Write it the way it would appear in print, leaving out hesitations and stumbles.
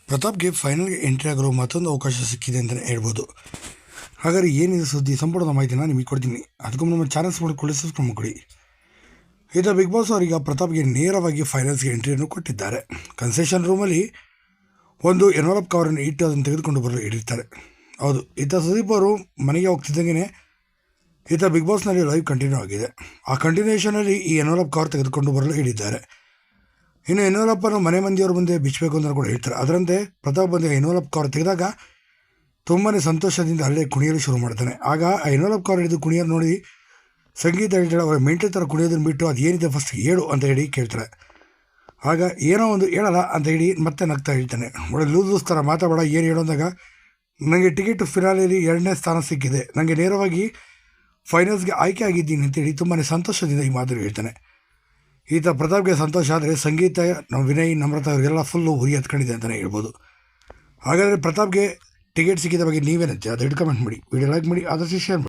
ಪ್ರತಾಪ್ಗೆ ಫೈನಲ್ಗೆ ಎಂಟ್ರಿ ಆಗಿರೋ ಮತ್ತೊಂದು ಅವಕಾಶ ಸಿಕ್ಕಿದೆ ಅಂತಲೇ ಹೇಳ್ಬೋದು. ಹಾಗಾದರೆ ಏನಿದೆ ಸುದ್ದಿ ಸಂಪೂರ್ಣ ಮಾಹಿತಿನ ನಿಮಗೆ ಕೊಡ್ತೀನಿ. ಅದಕ್ಕೂ ನಮ್ಮ ಚಾನಲ್ಸ್ ಮಾಡಿಕೊಳ್ಳಿ, ಸಬ್ಸ್ಕ್ರೈಬ್ ಮಾಡಿ. ಈಗ ಬಿಗ್ ಬಾಸ್ ಅವರೀಗ ಪ್ರತಾಪ್ಗೆ ನೇರವಾಗಿ ಫೈನಲ್ಸ್ಗೆ ಎಂಟ್ರಿಯನ್ನು ಕೊಟ್ಟಿದ್ದಾರೆ. ಕನ್ಸೆಷನ್ ರೂಮಲ್ಲಿ ಒಂದು ಎನ್ವಲಪ್ ಕವರನ್ನು ಇಟ್ಟು ಅದನ್ನು ತೆಗೆದುಕೊಂಡು ಬರಲು ಹಿಡಿಯುತ್ತಾರೆ. ಹೌದು, ಈತ ಸುದೀಪ್ ಅವರು ಮನೆಗೆ ಹೋಗ್ತಿದ್ದಂಗೆ ಈತ ಬಿಗ್ ಬಾಸ್ನಲ್ಲಿ ಲೈವ್ ಕಂಟಿನ್ಯೂ ಆಗಿದೆ. ಆ ಕಂಟಿನ್ಯೂಷನಲ್ಲಿ ಈ ಎನ್ವಲಪ್ ಕವರ್ ತೆಗೆದುಕೊಂಡು ಬರಲು ಹಿಡಿದ್ದಾರೆ. ಇನ್ನು ಎನ್ವಲಪ್ಪನ್ನು ಮನೆ ಮಂದಿಯವ್ರ ಮುಂದೆ ಬಿಚ್ಚಬೇಕು ಅಂತ ಕೂಡ ಹೇಳ್ತಾರೆ. ಅದರಂತೆ ಪ್ರತಾಪ್ ಬಂದು ಎನ್ವಲಪ್ ಕವರ್ ತೆಗೆದಾಗ ತುಂಬಾ ಸಂತೋಷದಿಂದ ಅಲ್ಲೇ ಕುಣಿಯಲು ಶುರು ಮಾಡ್ತಾನೆ. ಆಗ ಆ ಎನ್ವಲಪ್ ಕವರ್ ಹಿಡಿದು ಕುಣಿಯೋದು ನೋಡಿ ಸಂಗೀತ ಹೇಳ್ತಾಳೆ, ಅವರ ಮೆಂಟಲ್ ಥರ ಕುಣಿಯೋದನ್ನು ಬಿಟ್ಟು ಅದು ಏನಿದೆ ಫಸ್ಟ್ ಹೇಳು ಅಂತ ಹೇಳಿ ಕೇಳ್ತಾರೆ. ಆಗ ಏನೋ ಒಂದು ಹೇಳಲ್ಲ ಅಂತ ಹೇಳಿ ಮತ್ತೆ ನಗ್ತಾ ಹೇಳ್ತಾನೆ. ಒಳ್ಳೆ ಲೂಸ್ ಥರ ಮಾತಾಡೋಣ, ಏನು ಹೇಳೋದಾಗ ನನಗೆ ಟಿಕೆಟ್ ಫಿನಾಲೆಯಲ್ಲಿ 2ನೇ ಸ್ಥಾನ ಸಿಕ್ಕಿದೆ, ನನಗೆ ನೇರವಾಗಿ ಫೈನಲ್ಸ್ಗೆ ಆಯ್ಕೆ ಆಗಿದ್ದೀನಿ ಅಂತೇಳಿ ತುಂಬಾ ಸಂತೋಷದಿಂದ ಈ ಮಾತು ಹೇಳ್ತಾನೆ. ಈತ ಪ್ರತಾಪ್ಗೆ ಸಂತೋಷ ಆದರೆ ಸಂಗೀತ, ನಮ್ಮ ವಿನಯ್, ನಮ್ರತಾ ಅವರಿಗೆಲ್ಲ ಫುಲ್ಲು ಉರಿ ಹತ್ಕೊಂಡಿದೆ ಅಂತಲೇ ಹೇಳ್ಬೋದು. ಹಾಗಾದರೆ ಪ್ರತಾಪ್ಗೆ ಟಿಕೆಟ್ ಸಿಕ್ಕಿದ ಬಗ್ಗೆ ನೀವೇನಂತೆ ಅದು ಕಮೆಂಟ್ ಮಾಡಿ, ವಿಡಿಯೋ ಲೈಕ್ ಮಾಡಿ, ಆದಷ್ಟು ಶೇರ್ ಮಾಡಿ.